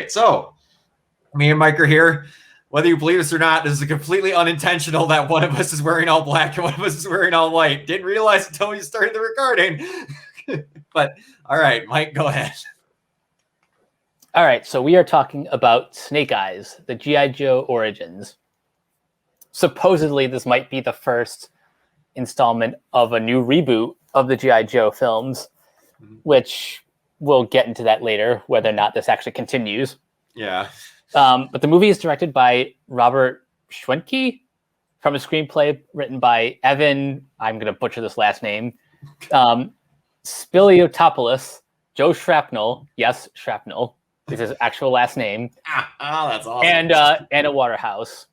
right, so me and Mike are here. Whether you believe us or not, this is completely unintentional that one of us is wearing all black and one of us is wearing all white. Didn't realize until we started the recording. But all right, Mike, go ahead. All right, so we are talking about Snake Eyes, the G.I. Joe Origins. Supposedly, this might be the first installment of a new reboot of the G.I. Joe films, which we'll get into that later, whether or not this actually continues. Yeah. But the movie is directed by Robert Schwentke from a screenplay written by Evan, I'm going to butcher this last name, Spiliotopoulos, Joe Shrapnel, yes, Shrapnel is his actual last name. That's awesome. And Anna Waterhouse.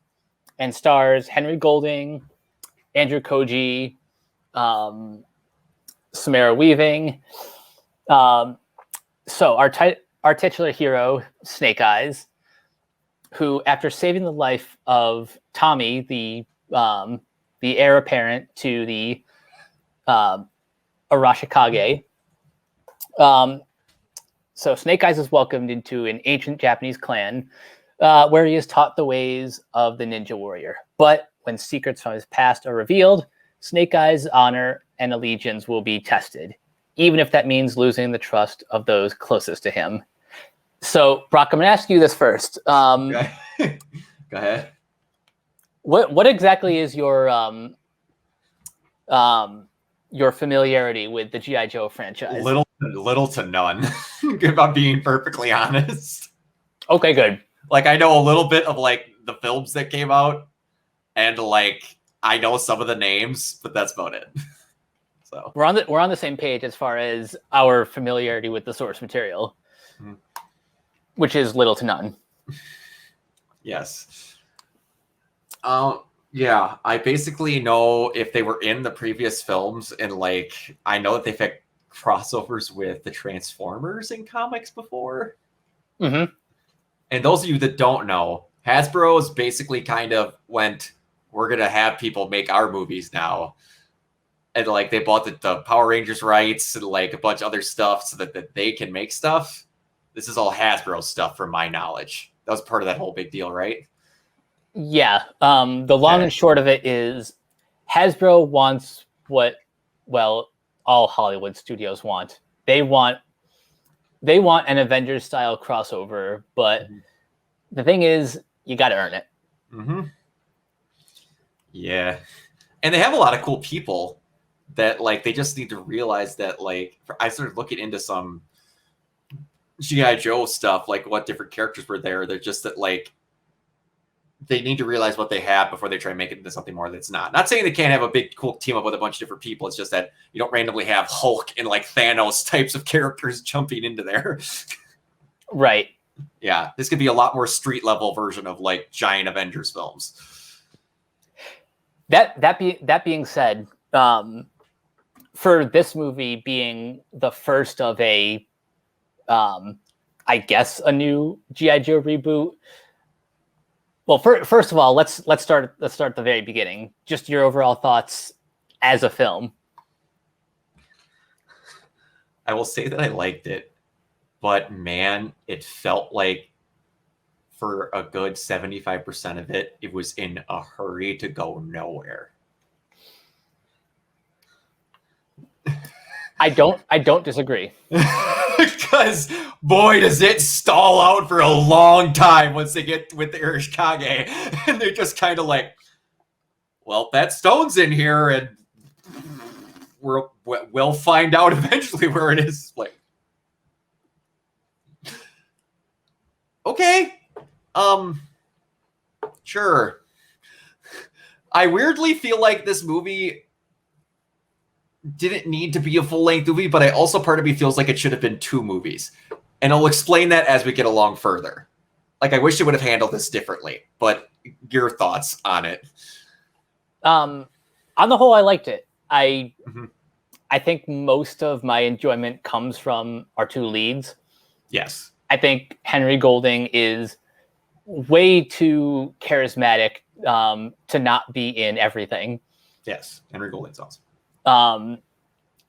And stars Henry Golding, Andrew Koji, Samara Weaving. So our titular hero, Snake Eyes, who, after saving the life of Tommy, the heir apparent to the Arashikage, so Snake Eyes is welcomed into an ancient Japanese clan where he is taught the ways of the ninja warrior. But when secrets from his past are revealed, Snake Eyes' honor and allegiance will be tested, even if that means losing the trust of those closest to him. So, Brock, I'm going to ask you this first. Go ahead. What exactly is your familiarity with the G.I. Joe franchise? Little to none, if I'm being perfectly honest. Okay, good. Like, I know a little bit of, like, the films that came out, and, like, I know some of the names, but that's about it. So we're on the same page as far as our familiarity with the source material, which is little to none. Yes. Yeah, I basically know if they were in the previous films, and, like, I know that they've had crossovers with the Transformers in comics before. Mm-hmm. And those of you that don't know, Hasbro's basically kind of went, we're going to have people make our movies now. And, like, they bought the Power Rangers rights and, like, a bunch of other stuff so that they can make stuff. This is all Hasbro stuff from my knowledge. That was part of that whole big deal, right? Yeah. The long and short of it is Hasbro wants what, well, all Hollywood studios want. They want an Avengers style crossover, but the thing is, you got to earn it. Mm-hmm. Yeah. And they have a lot of cool people that, like, they just need to realize that, like, I started looking into some G.I. Joe stuff, like what different characters were there. They're just that, like, they need to realize what they have before they try and make it into something more that's not. Not saying they can't have a big, cool team up with a bunch of different people. It's just that you don't randomly have Hulk and, like, Thanos types of characters jumping into there. Right. Yeah. This could be a lot more street level version of, like, giant Avengers films. That being said, for this movie being the first of a, I guess, a new G.I. Joe reboot. Well, first of all, let's start at the very beginning. Just your overall thoughts as a film. I will say that I liked it, but man, it felt like for a good 75% of it, it was in a hurry to go nowhere. I don't disagree. Because boy, does it stall out for a long time once they get with the Arashikage, and they're just kind of like, well, that stone's in here, and we'll find out eventually where it is. Like, okay, sure. I weirdly feel like this movie didn't need to be a full-length movie, but I also, part of me feels like it should have been 2 movies. And I'll explain that as we get along further. Like, I wish they would have handled this differently, but your thoughts on it? On the whole, I liked it. I think most of my enjoyment comes from our 2 leads. Yes. I think Henry Golding is way too charismatic to not be in everything. Yes, Henry Golding's awesome.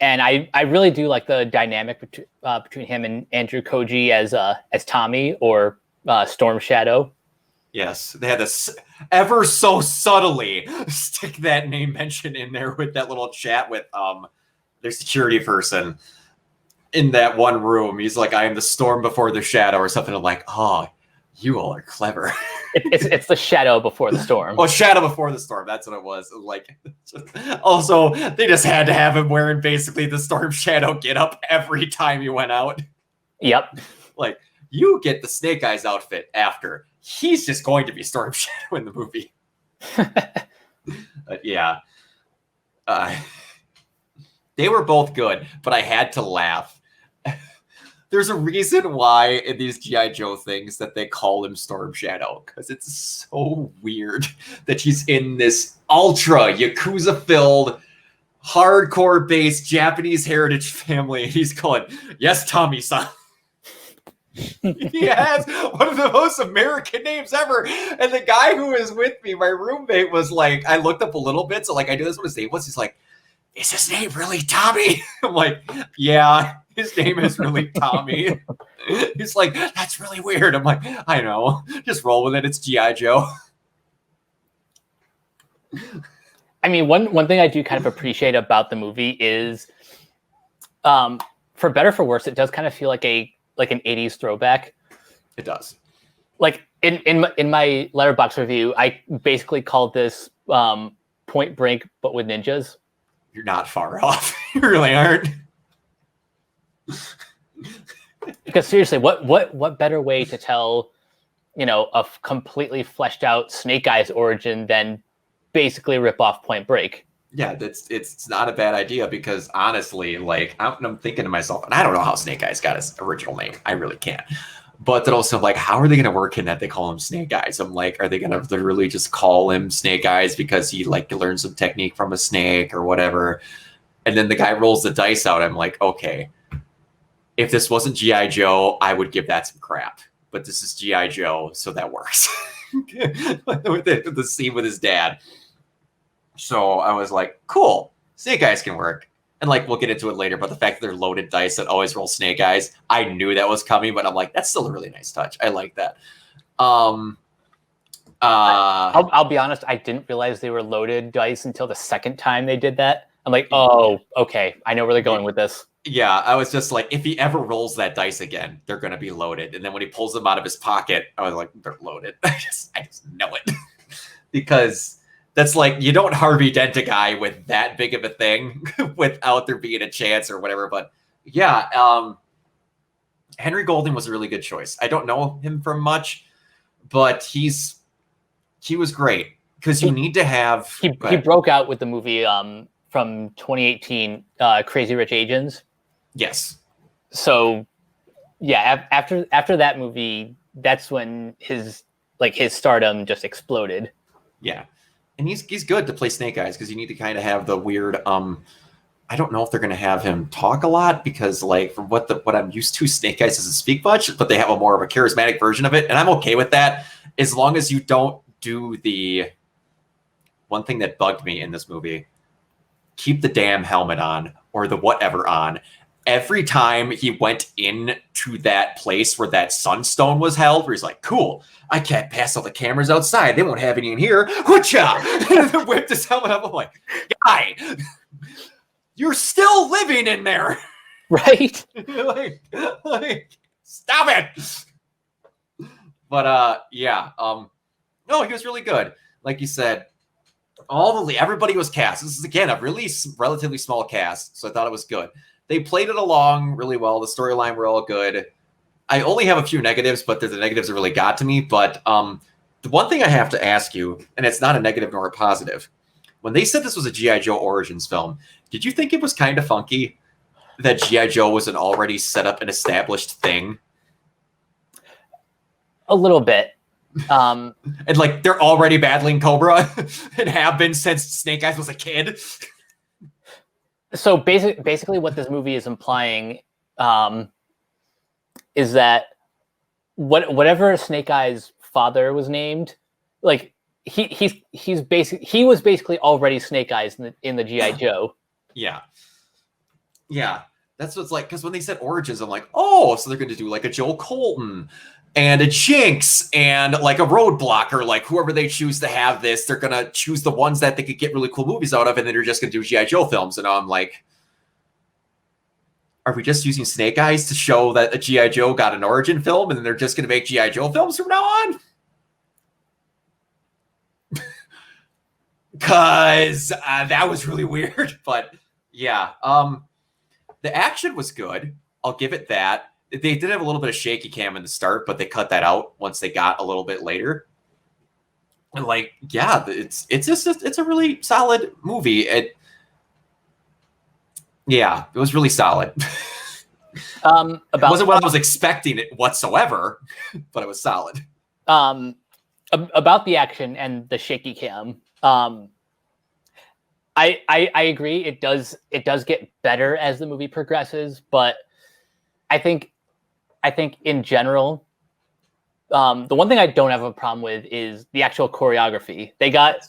And I really do like the dynamic between him and Andrew Koji as Tommy, or Storm Shadow. Yes, they had this ever so subtly stick that name mention in there with that little chat with their security person in that one room. He's like, "I am the storm before the shadow," or something. I'm like, "Oh, you all are clever." It's the shadow before the storm. Oh, shadow before the storm. That's what it was. Like, also, they just had to have him wearing basically the storm shadow get up every time he went out. Yep. Like, you get the Snake Eyes outfit after. He's just going to be Storm Shadow in the movie. Yeah. They were both good, but I had to laugh. There's a reason why in these G.I. Joe things that they call him Storm Shadow, because it's so weird that he's in this ultra Yakuza-filled, hardcore-based Japanese heritage family. He's going, "Yes, Tommy-san." He has one of the most American names ever. And the guy who was with me, my roommate, was like, I looked up a little bit, so like I knew this what his name was. He's like, "Is his name really Tommy?" I'm like, "Yeah, his name is really Tommy." He's like, "That's really weird." I'm like, "I know. Just roll with it. It's G.I. Joe." I mean, one thing I do kind of appreciate about the movie is, for better or for worse, it does kind of feel like an 80s throwback. It does. Like in my Letterboxd review, I basically called this Point Break, but with ninjas. You're not far off. You really aren't. Because seriously, what better way to tell, a completely fleshed out Snake Eyes origin than basically rip off Point Break? Yeah, it's not a bad idea because honestly, like I'm thinking to myself, and I don't know how Snake Eyes got his original name. I really can't. But then also, like, how are they going to work in that they call him Snake Eyes? I'm like, are they going to literally just call him Snake Eyes because he like learned some technique from a snake or whatever? And then the guy rolls the dice out. I'm like, okay, if this wasn't G.I. Joe, I would give that some crap. But this is G.I. Joe, so that works. with the scene with his dad. So I was like, cool, Snake Eyes can work. And like, we'll get into it later, but the fact that they're loaded dice that always roll Snake Eyes, I knew that was coming, but I'm like, that's still a really nice touch. I like that. I'll be honest, I didn't realize they were loaded dice until the second time they did that. I'm like, oh, okay, I know where they're going with this. Yeah, I was just like, if he ever rolls that dice again, they're going to be loaded. And then when he pulls them out of his pocket, I was like, they're loaded. I just know it. Because that's like, you don't Harvey Dent a guy with that big of a thing without there being a chance or whatever. But yeah, Henry Golding was a really good choice. I don't know him from much, but he was great because you need to have. He broke out with the movie from 2018, Crazy Rich Asians. Yes. So yeah, after that movie, that's when his stardom just exploded. Yeah. And he's good to play Snake Eyes because you need to kind of have the weird. I don't know if they're going to have him talk a lot because, like, from what I'm used to, Snake Eyes doesn't speak much, but they have a more of a charismatic version of it, and I'm okay with that as long as you don't do the one thing that bugged me in this movie: keep the damn helmet on or the whatever on. Every time he went into that place where that sunstone was held, where he's like, cool, I can't pass all the cameras outside. They won't have any in here. Whatcha? And then whipped his helmet up. I'm like, guy, you're still living in there. Right? like, stop it. But yeah. No, he was really good. Like you said, everybody was cast. This is again a really relatively small cast, so I thought it was good. They played it along really well. The storyline were all good. I only have a few negatives, but the negatives that really got to me. But the one thing I have to ask you, and it's not a negative nor a positive, when they said this was a G.I. Joe Origins film, did you think it was kind of funky that G.I. Joe was an already set up and established thing? A little bit. And like they're already battling Cobra and have been since Snake Eyes was a kid. So basically what this movie is implying is that whatever Snake Eyes' father was named, like he was basically already Snake Eyes in the G.I. Joe. Yeah. That's what's like, because when they said Origins, I'm like, oh, so they're going to do like a Joe Colton and a Jinx and like a Roadblock, or like whoever they choose to have this, they're gonna choose the ones that they could get really cool movies out of, and then they're just gonna do G.I. Joe films. And I'm like, are we just using Snake Eyes to show that a G.I. Joe got an origin film, and then they're just gonna make G.I. Joe films from now on? Because that was really weird. But yeah, the action was good. I'll give it that. They did have a little bit of shaky cam in the start, but they cut that out once they got a little bit later. And like, yeah, it's a really solid movie. It was really solid. It wasn't what I was expecting it whatsoever, but it was solid. About the action and the shaky cam, I agree. It does get better as the movie progresses, but I think in general, the one thing I don't have a problem with is the actual choreography. They got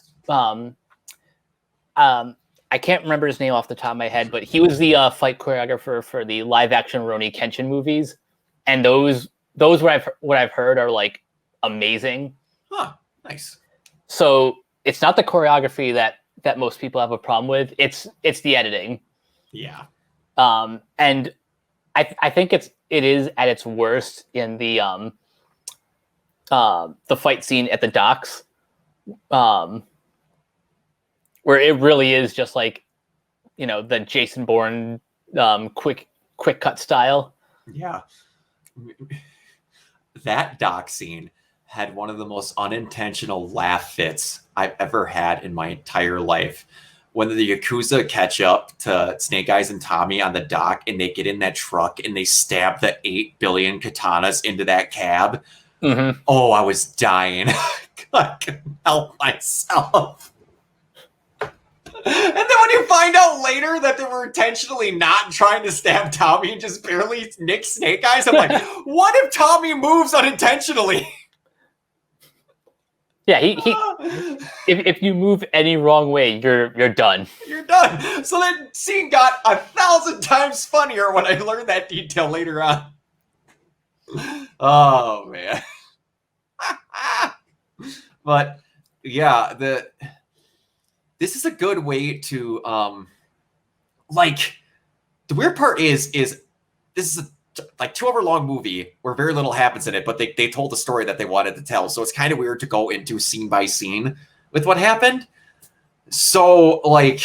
I can't remember his name off the top of my head, but he was the fight choreographer for the live action Rurouni Kenshin movies, and those what I've heard are like amazing. Huh, nice. So it's not the choreography that most people have a problem with. It's the editing. Yeah. And I think it is at its worst in the fight scene at the docks, where it really is just like, the Jason Bourne quick cut style. Yeah. That dock scene had one of the most unintentional laugh fits I've ever had in my entire life. When the Yakuza catch up to Snake Eyes and Tommy on the dock, and they get in that truck and they stab the 8 billion katanas into that cab. Mm-hmm. Oh, I was dying. I couldn't help myself. And then when you find out later that they were intentionally not trying to stab Tommy and just barely nick Snake Eyes, I'm like, what if Tommy moves unintentionally? Yeah, if you move any wrong way, you're done. You're done. So that scene got 1,000 times funnier when I learned that detail later on. Oh man. But yeah, this is a good way to like, the weird part is this is a 2-hour long movie where very little happens in it, but they told the story that they wanted to tell. So it's kind of weird to go into scene by scene with what happened. So like,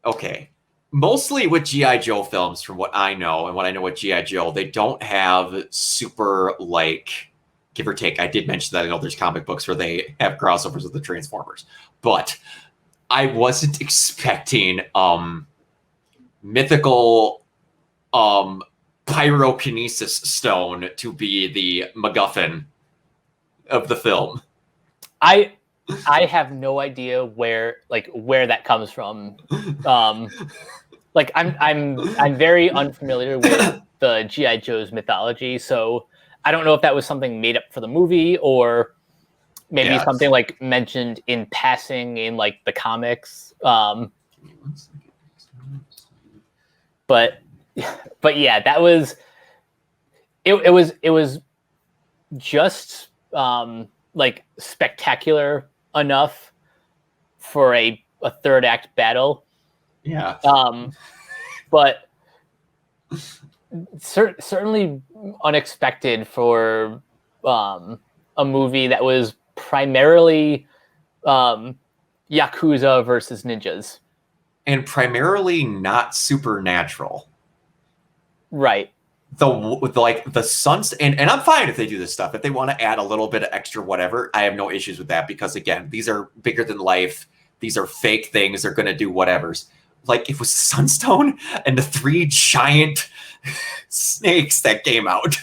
okay. Mostly with G.I. Joe films, from what I know and what I know with G.I. Joe, they don't have super, like, give or take. I did mention that I know there's comic books where they have crossovers with the Transformers. But I wasn't expecting mythical pyrokinesis stone to be the MacGuffin of the film. I have no idea where that comes from. Like I'm very unfamiliar with the G.I. Joe's mythology, so I don't know if that was something made up for the movie or maybe something like mentioned in passing in like the comics. But yeah, that was it was just like spectacular enough for a third act battle. Yeah. But certainly unexpected for a movie that was primarily Yakuza versus ninjas. And primarily not supernatural. Right. The suns, and I'm fine if they do this stuff. If they want to add a little bit of extra whatever, I have no issues with that, because again, these are bigger than life. These are fake things. They're going to do whatevers. Like, it was Sunstone and the 3 giant snakes that came out.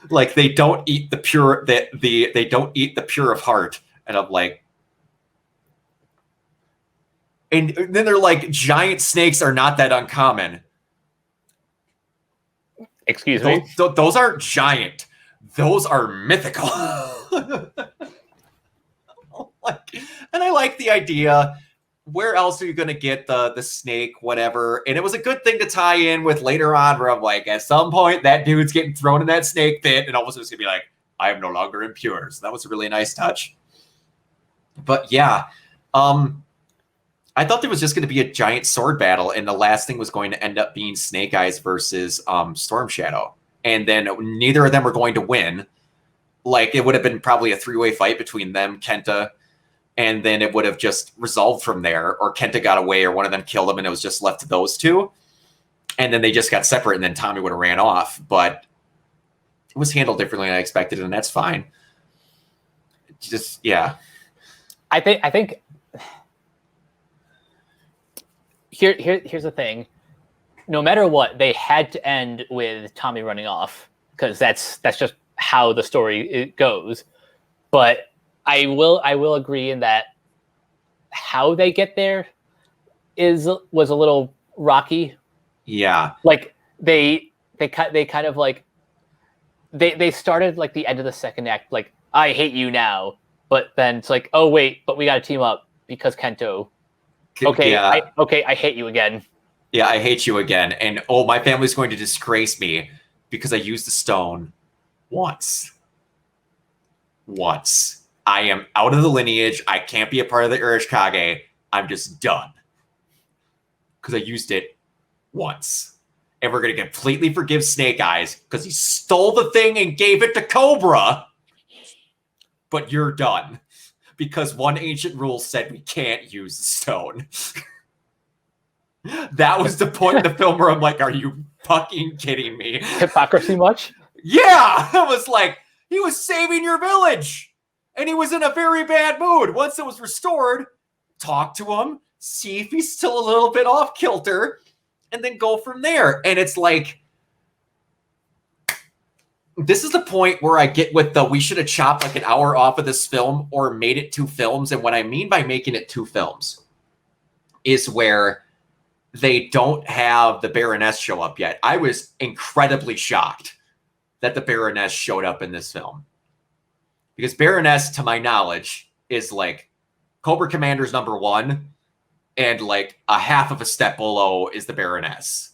Like, they don't eat the pure, they don't eat the pure of heart. And I'm like, and then they're like, giant snakes are not that uncommon. Excuse me? Those aren't giant. Those are mythical. And I like the idea where else are you going to get the snake, whatever? And it was a good thing to tie in with later on, where I'm like, at some point, that dude's getting thrown in that snake pit, and almost just going to be like, I am no longer impure. So that was a really nice touch. But yeah, I thought there was just going to be a giant sword battle, and the last thing was going to end up being Snake Eyes versus Storm Shadow. And then neither of them were going to win. Like, it would have been probably a three-way fight between them, Kenta, and then it would have just resolved from there, or Kenta got away, or one of them killed him, and it was just left to those two. And then they just got separate, and then Tommy would have ran off. But it was handled differently than I expected, and that's fine. Just, yeah. I think here's the thing. No matter what, they had to end with Tommy running off, because that's just how the story goes. But I will agree in that how they get there was a little rocky. Yeah. Like they kind of like they started like the end of the second act like, I hate you now, but then it's like, oh wait, but we got to team up because Kento. Okay, yeah. I hate you again. Yeah, I hate you again. And oh, my family's going to disgrace me because I used the stone once. I am out of the lineage. I can't be a part of the Urashikage. I'm just done. Because I used it once. And we're going to completely forgive Snake Eyes because he stole the thing and gave it to Cobra. But you're done. Because one ancient rule said we can't use the stone. That was the point in the film where I'm like, are you fucking kidding me? Hypocrisy much? Yeah! I was like, he was saving your village! And he was in a very bad mood. Once it was restored, talk to him, see if he's still a little bit off kilter, and then go from there. And it's like, this is the point where I get with the, we should have chopped like an hour off of this film or made it 2 films. And what I mean by making it 2 films is where they don't have the Baroness show up yet. I was incredibly shocked that the Baroness showed up in this film. Because Baroness, to my knowledge, is like Cobra Commander's #1, and like a half of a step below is the Baroness.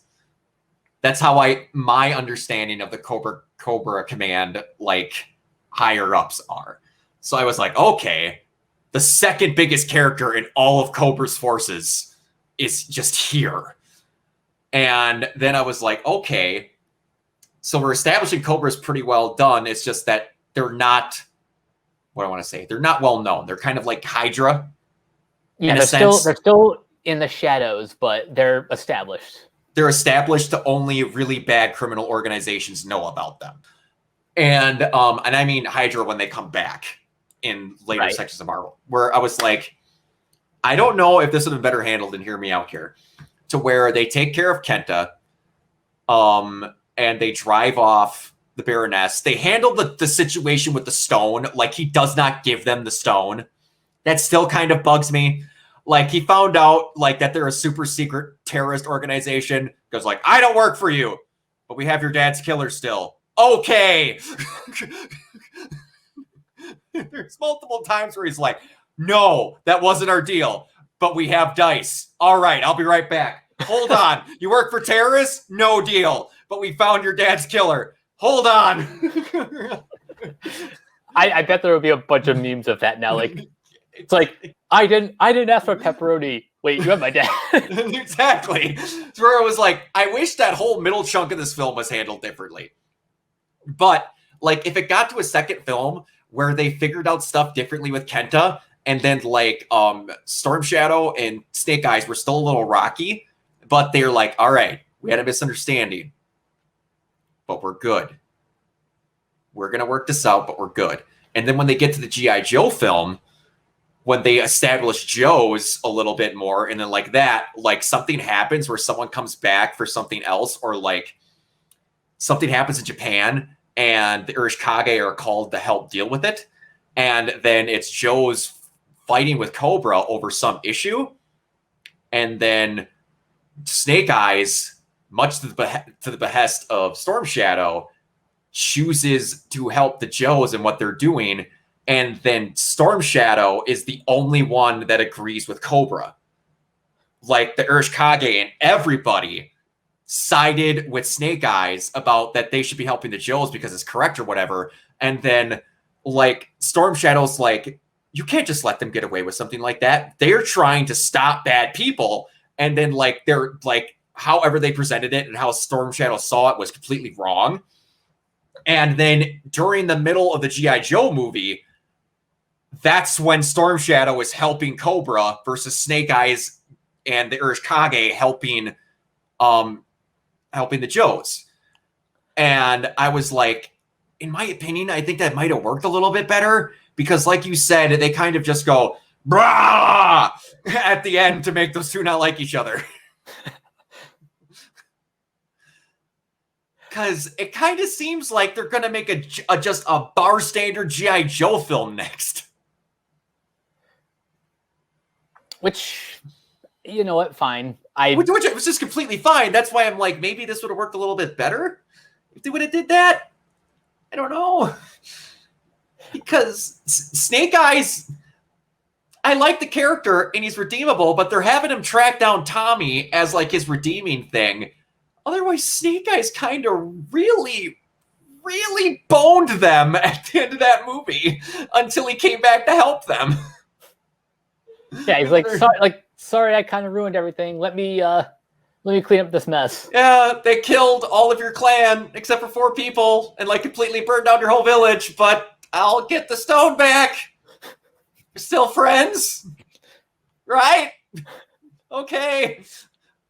That's how my understanding of the Cobra Command, like, higher ups are. So I was like, okay, the second biggest character in all of Cobra's forces is just here. And then I was like, okay, so we're establishing Cobra's pretty well done. It's just that they're not, what do I want to say? They're not well known. They're kind of like Hydra. Yeah, they're still in the shadows, but they're established. They're established to only really bad criminal organizations know about them. And I mean Hydra when they come back in later sections of Marvel, where I was like, I don't know if this would have been better handled, and hear me out here, to where they take care of Kenta, and they drive off the Baroness. They handle the situation with the stone like he does not give them the stone. That still kind of bugs me. Like, he found out like that they're a super secret terrorist organization. Goes like, I don't work for you, but we have your dad's killer still. Okay. There's multiple times where he's like, no, that wasn't our deal, but we have dice. All right, I'll be right back. Hold on. You work for terrorists? No deal, but we found your dad's killer. Hold on. I bet there will be a bunch of memes of that now. Like, it's like, I didn't ask for pepperoni. Wait, you have my dad. Exactly. So where I was like, I wish that whole middle chunk of this film was handled differently. But like, if it got to a second film where they figured out stuff differently with Kenta, and then like Storm Shadow and Snake Eyes were still a little rocky, but they're like, all right, we had a misunderstanding, but we're good. We're gonna work this out, but we're good. And then when they get to the G.I. Joe film, when they establish Joe's a little bit more, and then like that, like something happens where someone comes back for something else, or like something happens in Japan and the Urashikage are called to help deal with it. And then it's Joe's fighting with Cobra over some issue. And then Snake Eyes, much to the behest of Storm Shadow, chooses to help the Joes in what they're doing. And then Storm Shadow is the only one that agrees with Cobra. like the Urashikage and everybody sided with Snake Eyes about that they should be helping the Joes because it's correct or whatever. And then like Storm Shadow's like, you can't just let them get away with something like that. They're trying to stop bad people. And then like they're like, however they presented it and how Storm Shadow saw it was completely wrong. And then during the middle of the G.I. Joe movie, that's when Storm Shadow is helping Cobra versus Snake Eyes and the Urashikage helping the Joes. And I was like, in my opinion, I think that might have worked a little bit better because like you said, they kind of just go, brah, at the end to make those two not like each other. Because it kind of seems like they're going to make just a bar standard G.I. Joe film next. Which, you know what, fine. Which was just completely fine. That's why I'm like, maybe this would have worked a little bit better if they would have did that. I don't know. Because Snake Eyes, I like the character and he's redeemable, but they're having him track down Tommy as like his redeeming thing. Otherwise, Snake Eyes kind of really boned them at the end of that movie until he came back to help them. Yeah, he's like, sorry, I kind of ruined everything. Let me clean up this mess. Yeah, they killed all of your clan except for 4 people and like completely burned down your whole village, but I'll get the stone back. We're still friends, right? Okay.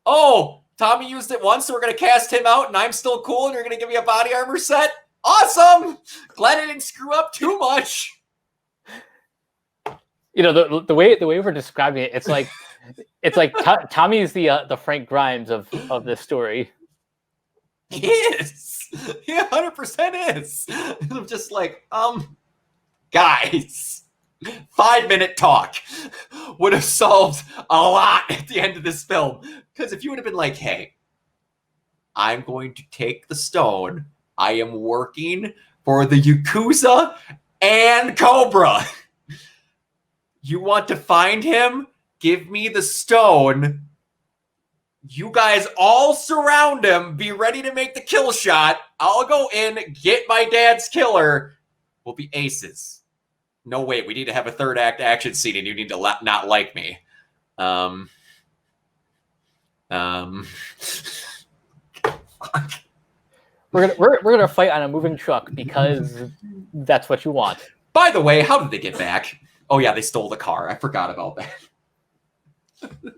Oh, Tommy used it once, so we're going to cast him out, and I'm still cool, and you're going to give me a body armor set? Awesome! Glad I didn't screw up too much. You know, the way we're describing it, it's like Tommy is the Frank Grimes of this story. He is. He 100% is. I'm just like, guys, 5-minute talk would have solved a lot at the end of this film. Because if you would have been like, hey, I'm going to take the stone. I am working for the Yakuza and Cobra. You want to find him? Give me the stone. You guys all surround him. Be ready to make the kill shot. I'll go in, get my dad's killer. We'll be aces. No, wait, we need to have a third act action scene and you need to not like me. We're gonna fight on a moving truck because that's what you want. By the way, how did they get back? Oh yeah, they stole the car. I forgot about that.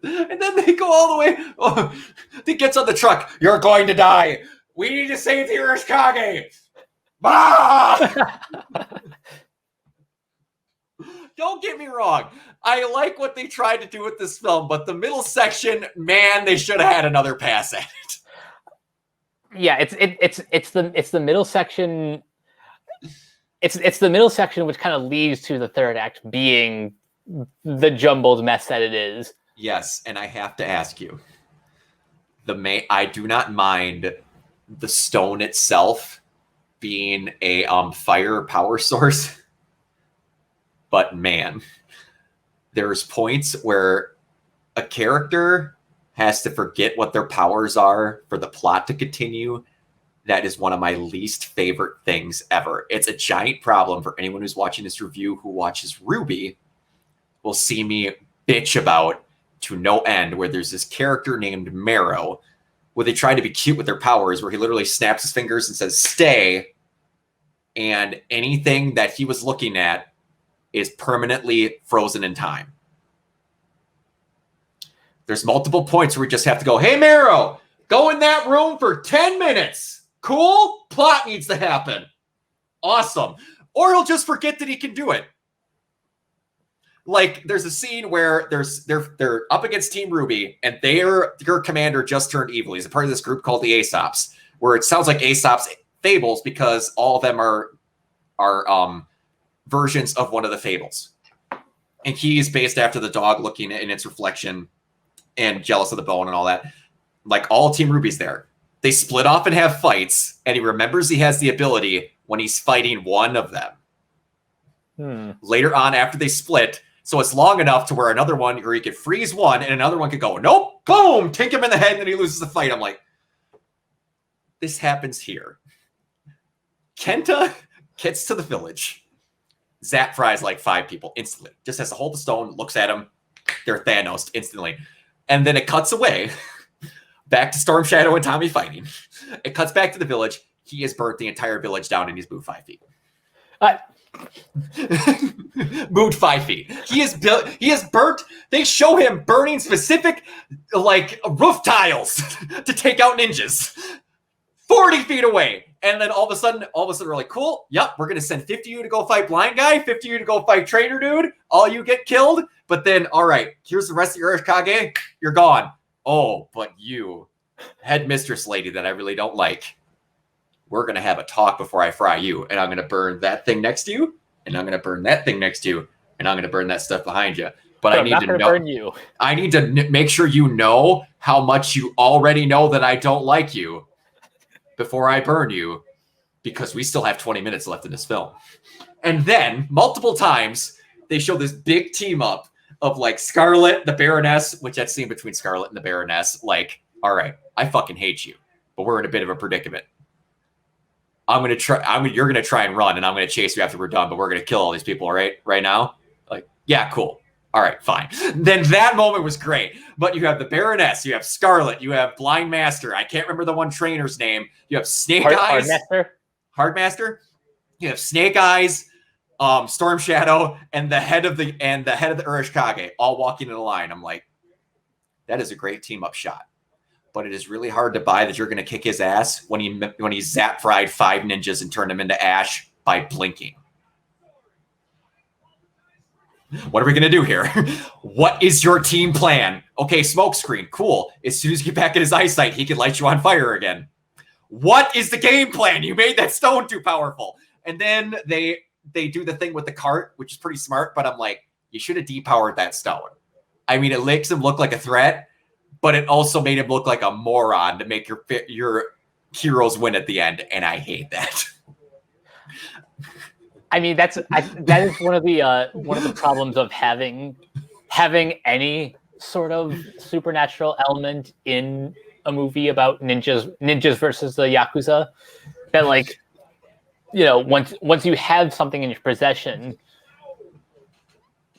And then they go all the way. Oh, he gets on the truck. You're going to die. We need to save the Urashikage. Ah! Don't get me wrong. I like what they tried to do with this film, but the middle section, man, they should have had another pass at it. Yeah, it's the middle section. It's the middle section which kind of leads to the third act being the jumbled mess that it is. Yes, and I have to ask you. I do not mind the stone itself being a fire power source. But man, there's points where a character has to forget what their powers are for the plot to continue. That is one of my least favorite things ever. It's a giant problem for anyone who's watching this review who watches RWBY will see me bitch about to no end, where there's this character named Marrow, where they try to be cute with their powers, where he literally snaps his fingers and says, stay. And anything that he was looking at is permanently frozen in time. There's multiple points where we just have to go, hey, Marrow, go in that room for 10 minutes. Cool? Plot needs to happen. Awesome. Or he'll just forget that he can do it. Like, there's a scene where they're up against Team RWBY, and their commander just turned evil. He's a part of this group called the Aesops, where it sounds like Aesop's fables because all of them are versions of one of the fables. And he's based after the dog looking in its reflection and jealous of the bone and all that. Like, all Team RWBY's there. They split off and have fights, and he remembers he has the ability when he's fighting one of them. Later on, after they split, So it's long enough to where another one, or he could freeze one, and another one could go, nope, boom, tink him in the head, and then he loses the fight. I'm like, this happens here. Kenta gets to the village. Zap fries like 5 people instantly. Just has to hold the stone, looks at him. They're Thanos instantly. And then it cuts away back to Storm Shadow and Tommy fighting. It cuts back to the village. He has burnt the entire village down and he's moved 5 feet. Moved 5 feet. He has burnt. They show him burning specific like roof tiles to take out ninjas 40 feet away. And then all of a sudden we're like, cool. Yep, we're gonna send 50 of you to go fight blind guy, 50 of you to go fight trainer dude. All you get killed. But then, all right, here's the rest of your Urashikage. You're gone. Oh, but you, headmistress lady that I really don't like. We're gonna have a talk before I fry you, and I'm gonna burn that thing next to you, and I'm gonna burn that thing next to you, and I'm gonna burn that stuff behind you. But I need to know. Burn you. I need to make sure you know how much you already know that I don't like you before I burn you, because we still have 20 minutes left in this film. And then multiple times they show this big team up of like Scarlet, the Baroness, which that scene between Scarlet and the Baroness, like, all right, I fucking hate you, but we're in a bit of a predicament. You're gonna try and run, and I'm gonna chase you after we're done, but we're gonna kill all these people, right now. Like, yeah, cool. All right, fine. Then that moment was great. But you have the Baroness, you have Scarlet, you have Blind Master. I can't remember the one trainer's name. You have Snake Eyes. Hardmaster. You have Snake Eyes, Storm Shadow, and the head of the Urashikage all walking in a line. I'm like, that is a great team up shot. But it is really hard to buy that you're going to kick his ass when he zap fried 5 ninjas and turned them into ash by blinking. What are we going to do here? What is your team plan? Okay, smoke screen. Cool. As soon as you get back in his eyesight, he can light you on fire again. What is the game plan? You made that stone too powerful. And then they do the thing with the cart, which is pretty smart, but I'm like, you should have depowered that stone. I mean, it makes him look like a threat, but it also made him look like a moron to make your heroes win at the end, and I hate that. I mean, that is one of the problems of having any sort of supernatural element in a movie about ninjas versus the Yakuza. That, like, you know, once you have something in your possession,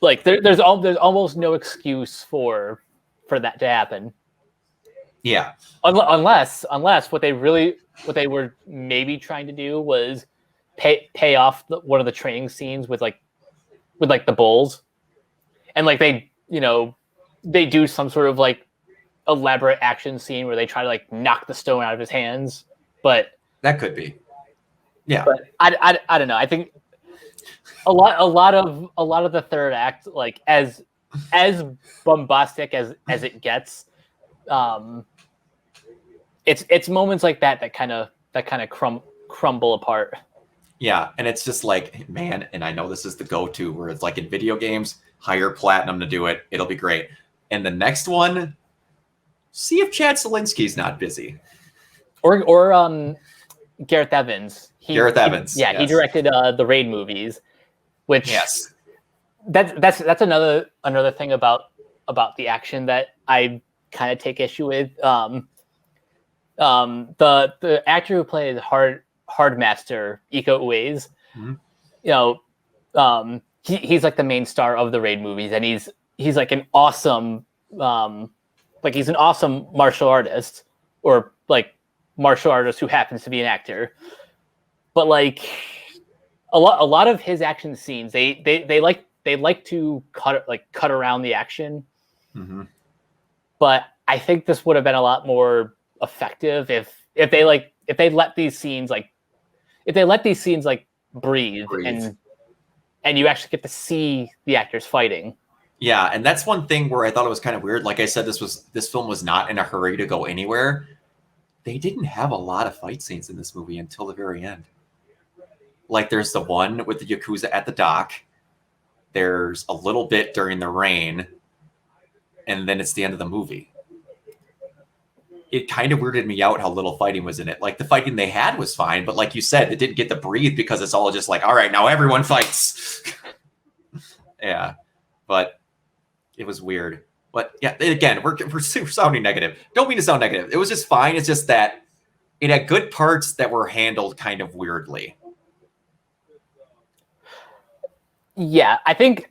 like there's almost no excuse for that to happen. Yeah. Unless what they were maybe trying to do was pay off one of the training scenes with the bulls, and like they do some sort of like elaborate action scene where they try to like knock the stone out of his hands. But that could be, yeah. But I don't know. I think a lot of the third act, like as bombastic as it gets, it's moments like that kind of crumble apart. Yeah, and it's just like, man, and I know this is the go-to where it's like in video games, hire platinum to do it. It'll be great. And the next one, see if Chad Zielinski's not busy. Or Gareth Evans. Gareth Evans. He directed the Raid movies, which yes, that's another thing about the action that I kind of take issue with. The actor who plays Hardmaster, Iko Uwais, mm-hmm. He's like the main star of the Raid movies, and he's like an awesome he's an awesome martial artist, or like martial artist who happens to be an actor. But like a lot of his action scenes, they like to cut around the action. Mm-hmm. But I think this would have been a lot more effective if they let these scenes breathe. And you actually get to see the actors fighting. Yeah, and that's one thing where I thought it was kind of weird. Like I said, this film was not in a hurry to go anywhere. They didn't have a lot of fight scenes in this movie until the very end. Like there's the one with the Yakuza at the dock. There's a little bit during the rain, and then it's the end of the movie. It kind of weirded me out how little fighting was in it. Like the fighting they had was fine, but like you said, it didn't get to breathe because it's all just like, all right, now everyone fights. Yeah. but it was weird. But yeah, again, we're sounding negative. Don't mean to sound negative. It was just fine. It's just that it had good parts that were handled kind of weirdly. Yeah, I think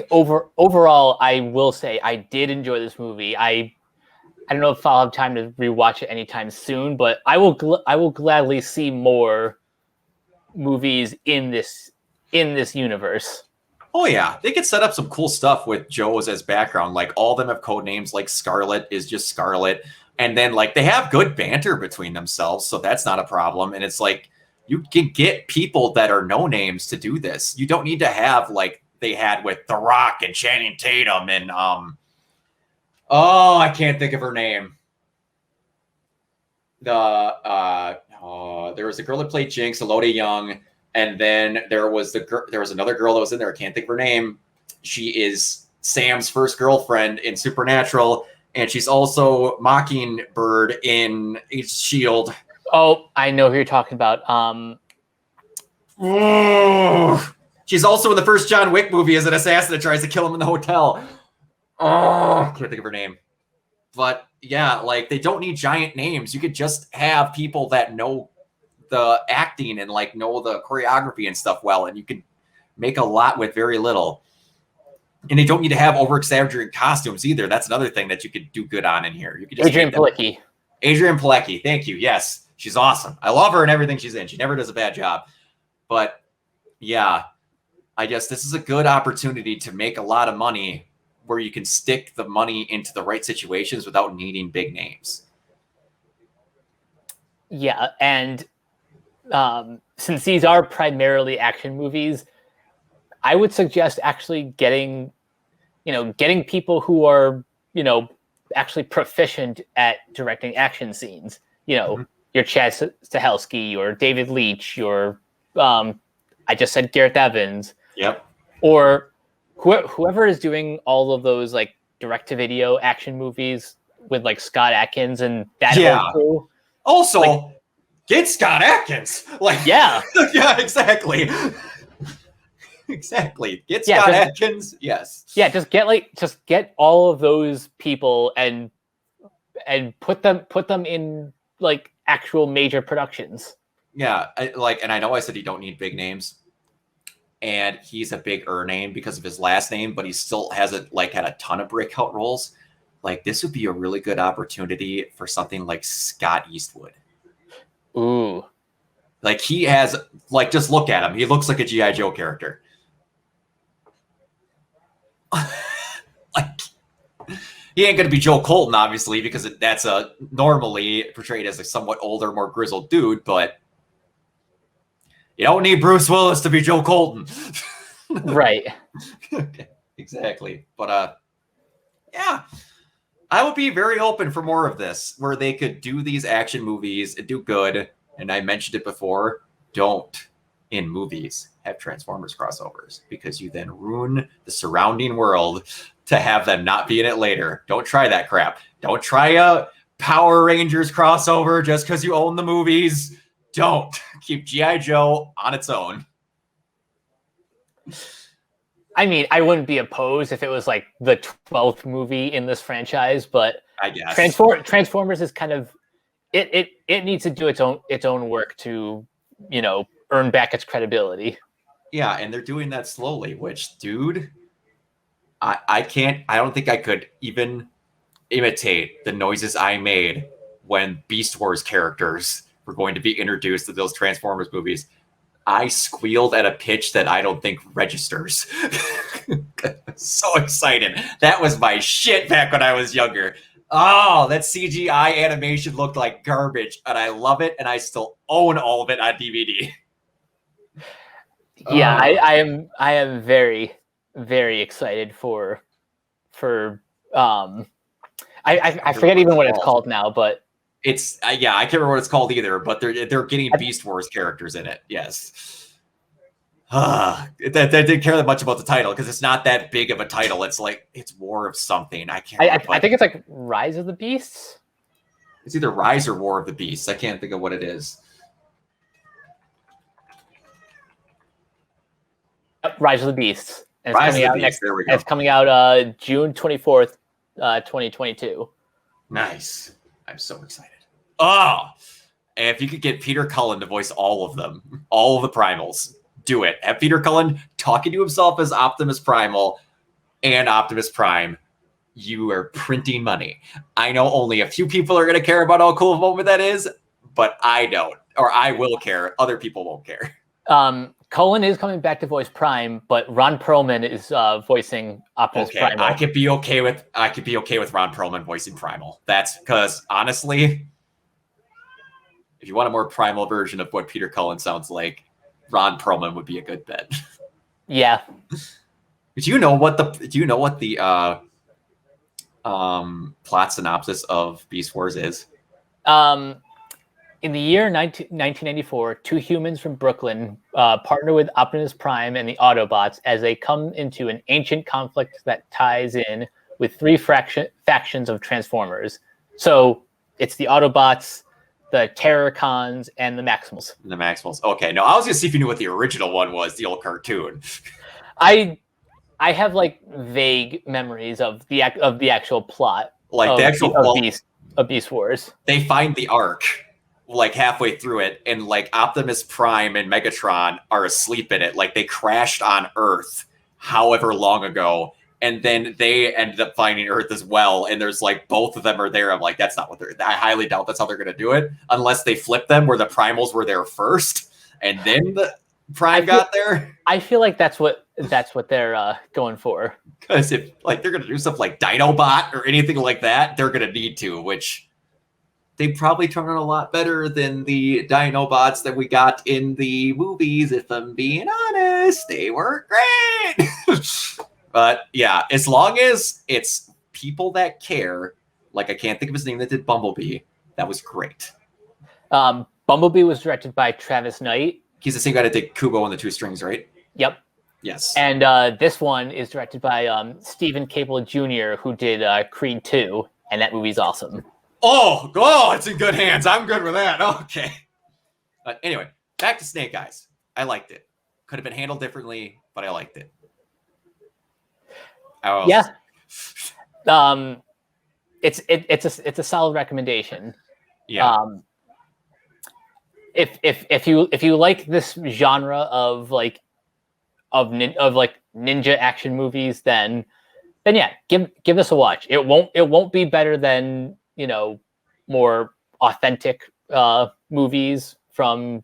overall, I will say I did enjoy this movie. I don't know if I'll have time to rewatch it anytime soon, but I will gladly see more movies in this universe. Oh yeah, they could set up some cool stuff with Joe's as background. Like all of them have code names. Like Scarlet is just Scarlet, and then like they have good banter between themselves, so that's not a problem. And it's like you can get people that are no names to do this. You don't need to have like they had with The Rock and Channing Tatum and oh, I can't think of her name. There was a girl that played Jinx, Elodie Young. And then there was another girl that was in there. I can't think of her name. She is Sam's first girlfriend in Supernatural, and she's also Mockingbird in Shield. Oh, I know who you're talking about. She's also in the first John Wick movie as an assassin that tries to kill him in the hotel. Oh, can't think of her name. But yeah, like they don't need giant names. You could just have people that know the acting and like know the choreography and stuff well, and you can make a lot with very little. And they don't need to have over exaggerated costumes either. That's another thing that you could do good on in here. You could just Adrian Palicki. Adrian Palicki, thank you. Yes, she's awesome. I love her and everything she's in. She never does a bad job. But yeah, I guess this is a good opportunity to make a lot of money where you can stick the money into the right situations without needing big names. Yeah, and since these are primarily action movies, I would suggest actually getting people who are, actually proficient at directing action scenes. Your Chad Stahelski or David Leitch or I just said Gareth Evans. Yep. Or whoever is doing all of those like direct-to-video action movies with like Scott Adkins and that whole crew. Also, get Scott Adkins. Yeah, exactly. Exactly. Get Scott Adkins. Yes. Yeah, just get all of those people and put them in like actual major productions. Yeah, and I know I said you don't need big names, and he's a bigger name because of his last name, but he still hasn't had a ton of breakout roles. Like this would be a really good opportunity for something like Scott Eastwood. Ooh. Like he has, just look at him. He looks like a G.I. Joe character. He ain't going to be Joe Colton, obviously, because that's normally portrayed as a somewhat older, more grizzled dude, but you don't need Bruce Willis to be Joe Colton. Right. Exactly. But yeah, I would be very open for more of this, where they could do these action movies and do good. And I mentioned it before, don't, in movies, have Transformers crossovers, because you then ruin the surrounding world to have them not be in it later. Don't try that crap. Don't try a Power Rangers crossover just because you own the movies. Don't. Keep G.I. Joe on its own. I mean, I wouldn't be opposed if it was like the 12th movie in this franchise, but I guess Transformers is kind of it needs to do its own work to, earn back its credibility. Yeah, and they're doing that slowly, which, dude, I don't think I could even imitate the noises I made when Beast Wars characters were going to be introduced to those Transformers movies. I squealed at a pitch that I don't think registers. So excited. That was my shit back when I was younger. Oh, that CGI animation looked like garbage, and I love it, and I still own all of it on DVD. Yeah, I am very, very excited for I forget even what it's called now, but it's I can't remember what it's called either, but they're getting Beast Wars characters in it. Yes. That didn't care that much about the title because it's not that big of a title. It's it's War of something. I can't. I think it's like Rise of the Beasts. It's either Rise or War of the Beasts. I can't think of what it is. Rise of the Beasts. And Rise of the Beast. There we go. It's coming out June 24th, 2022. Nice. I'm so excited. Oh, and if you could get Peter Cullen to voice all of them, all of the Primals, do it. Have Peter Cullen talking to himself as Optimus Primal and Optimus Prime. You are printing money. I know only a few people are going to care about how cool of a moment that is, but I don't, or I will care. Other people won't care. Cullen is coming back to voice Prime, but Ron Perlman is voicing Optimus Primal. I could be okay with Ron Perlman voicing Primal. That's because honestly, if you want a more primal version of what Peter Cullen sounds like, Ron Perlman would be a good bet. Yeah. Do you know what the plot synopsis of Beast Wars is? In the year 1994, two humans from Brooklyn partner with Optimus Prime and the Autobots as they come into an ancient conflict that ties in with three factions of Transformers. So it's the Autobots, the Terrorcons, and the Maximals. The Maximals. Okay, no, I was gonna see if you knew what the original one was, the old cartoon. I have like vague memories of the actual plot, like the actual of Beast Wars. They find the Ark like halfway through it, and like Optimus Prime and Megatron are asleep in it. Like they crashed on Earth however long ago, and then they ended up finding Earth as well. And there's like both of them are there. I'm like, that's not what I highly doubt that's how they're gonna do it, unless they flip them where the Primals were there first, and then the Prime got there. I feel like that's what they're going for. Because if like they're gonna do stuff like Dinobot or anything like that, they're gonna need to, which they probably turn out a lot better than the Dinobots that we got in the movies. If I'm being honest, they were great. But yeah, as long as it's people that care, like I can't think of his name that did Bumblebee. That was great. Bumblebee was directed by Travis Knight. He's the same guy that did Kubo and the Two Strings, right? Yep. Yes. And this one is directed by Stephen Cable Jr., who did Creed 2, and that movie's awesome. Oh, it's in good hands. I'm good with that. Okay. But anyway, back to Snake Eyes. I liked it. Could have been handled differently, but I liked it. Yeah. It's a solid recommendation. Yeah. If you like this genre of ninja action movies, then yeah, give this a watch. It won't be better than, you know, more authentic movies from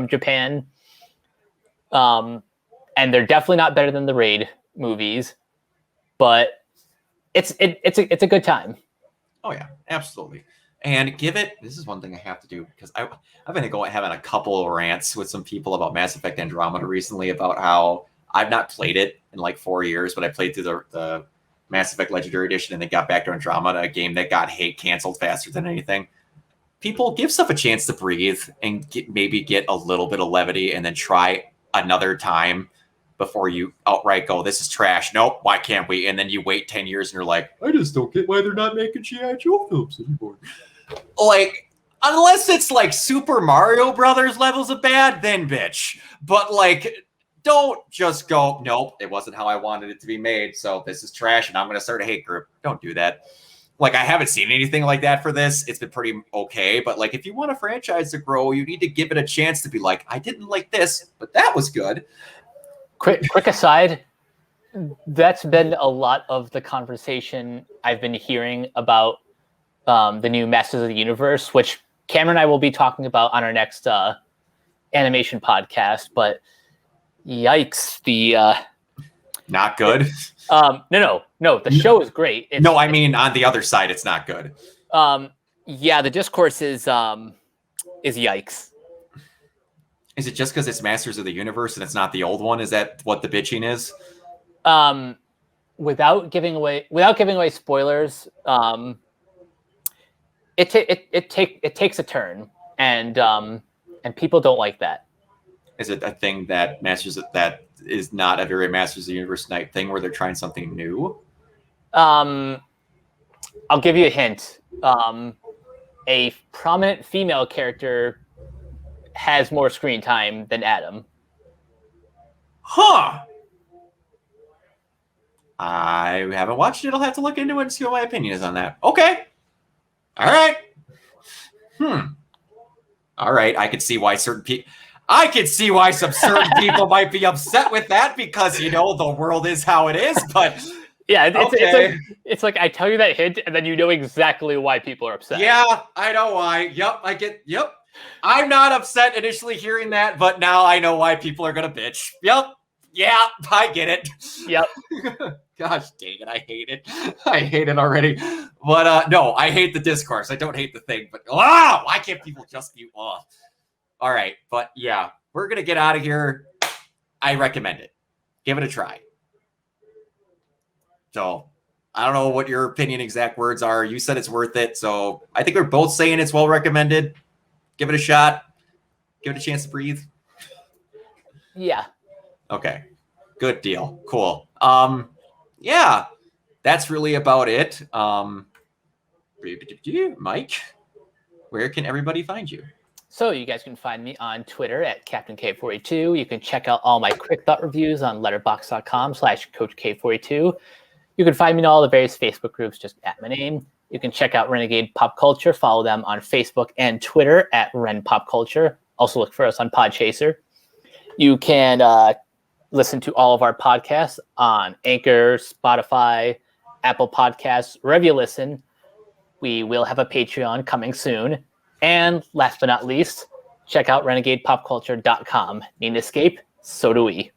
Japan. And they're definitely not better than the Raid movies, but it's a good time. Oh yeah, absolutely. And this is one thing I have to do, because I've been having a couple of rants with some people about Mass Effect Andromeda recently, about how I've not played it in like 4 years, but I played through the Mass Effect Legendary Edition and then got back to Andromeda, a game that got canceled faster than anything. People, give stuff a chance to breathe and maybe get a little bit of levity, and then try another time before you outright go, this is trash. Nope, why can't we? And then you wait 10 years and you're like, I just don't get why they're not making G.I. Joe films anymore. Like, unless it's like Super Mario Brothers levels of bad, then bitch. But like, don't just go, nope, it wasn't how I wanted it to be made, so this is trash and I'm going to start a hate group. Don't do that. Like, I haven't seen anything like that for this. It's been pretty okay, but like, if you want a franchise to grow, you need to give it a chance to be like, I didn't like this, but that was good. Quick aside, that's been a lot of the conversation I've been hearing about the new Masters of the Universe, which Cameron and I will be talking about on our next animation podcast. But yikes, the not good. No. The show is great. I mean, on the other side, it's not good. Yeah, the discourse is yikes. Is it just because it's Masters of the Universe and it's not the old one? Is that what the bitching is? Without giving away spoilers, it takes a turn, and people don't like that. Is it a thing that is not a very Masters of the Universe type thing where they're trying something new? I'll give you a hint. A prominent female character has more screen time than Adam. Huh. I haven't watched it. I'll have to look into it and see what my opinion is on that. Okay. All right. All right. I could see why some certain people might be upset with that because, you know, the world is how it is. But Yeah, okay. it's like I tell you that hint, and then you know exactly why people are upset. Yeah, I know why. Yep. I'm not upset initially hearing that, but now I know why people are going to bitch. Yep. Yeah, I get it. Yep. Gosh dang it, I hate it. I hate it already. But no, I hate the discourse. I don't hate the thing, but why can't people just be off? All right, but yeah, we're going to get out of here. I recommend it. Give it a try. So, I don't know what your opinion exact words are. You said it's worth it, so I think we're both saying it's well recommended. Give it a shot. Give it a chance to breathe. Yeah. Okay. Good deal. Cool. Yeah, that's really about it. Mike, where can everybody find you? So you guys can find me on Twitter at Captain K42. You can check out all my quick thought reviews on letterboxd.com/CoachK42. You can find me in all the various Facebook groups just at my name. You can check out Renegade Pop Culture. Follow them on Facebook and Twitter at Ren Pop Culture. Also look for us on Podchaser. You can listen to all of our podcasts on Anchor, Spotify, Apple Podcasts, wherever you listen. We will have a Patreon coming soon. And last but not least, check out renegadepopculture.com. Need an escape? So do we.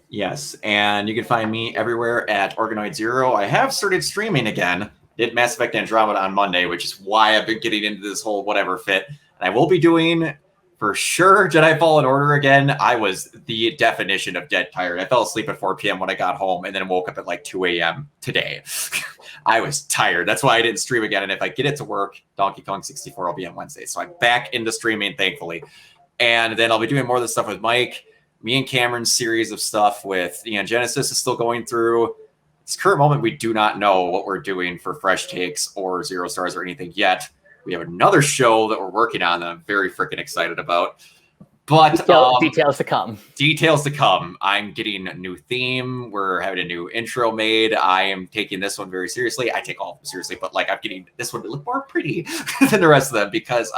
Yes, and you can find me everywhere at Organoid Zero. I have started streaming again. Did Mass Effect Andromeda on Monday, which is why I've been getting into this whole whatever fit. And I will be doing, for sure, Jedi Fallen Order again. I was the definition of dead tired. I fell asleep at 4 p.m. when I got home and then woke up at like 2 a.m. today. I was tired. That's why I didn't stream again. And if I get it to work, Donkey Kong 64 will be on Wednesday. So I'm back into streaming, thankfully. And then I'll be doing more of this stuff with Mike. Me and Cameron's series of stuff with Neon Genesis is still going through. This current moment, we do not know what we're doing for Fresh Takes or Zero Stars or anything yet. We have another show that we're working on that I'm very freaking excited about. But details to come. Details to come. I'm getting a new theme. We're having a new intro made. I am taking this one very seriously. I take all of them seriously, but like I'm getting this one to look more pretty than the rest of them because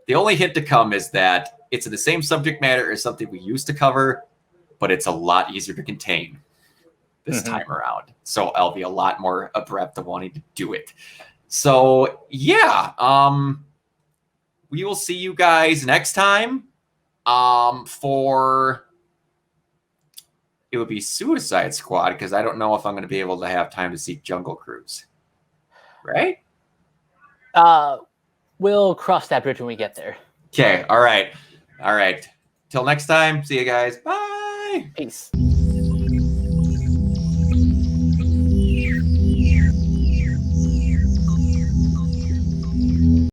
the only hint to come is that it's in the same subject matter as something we used to cover, but it's a lot easier to contain this time around. So I'll be a lot more abreast of wanting to do it. So yeah, we will see you guys next time. For it would be Suicide Squad because I don't know if I'm going to be able to have time to see Jungle Cruise. Right? We'll cross that bridge when we get there. Okay. All right. Till next time. See you guys. Bye. Peace.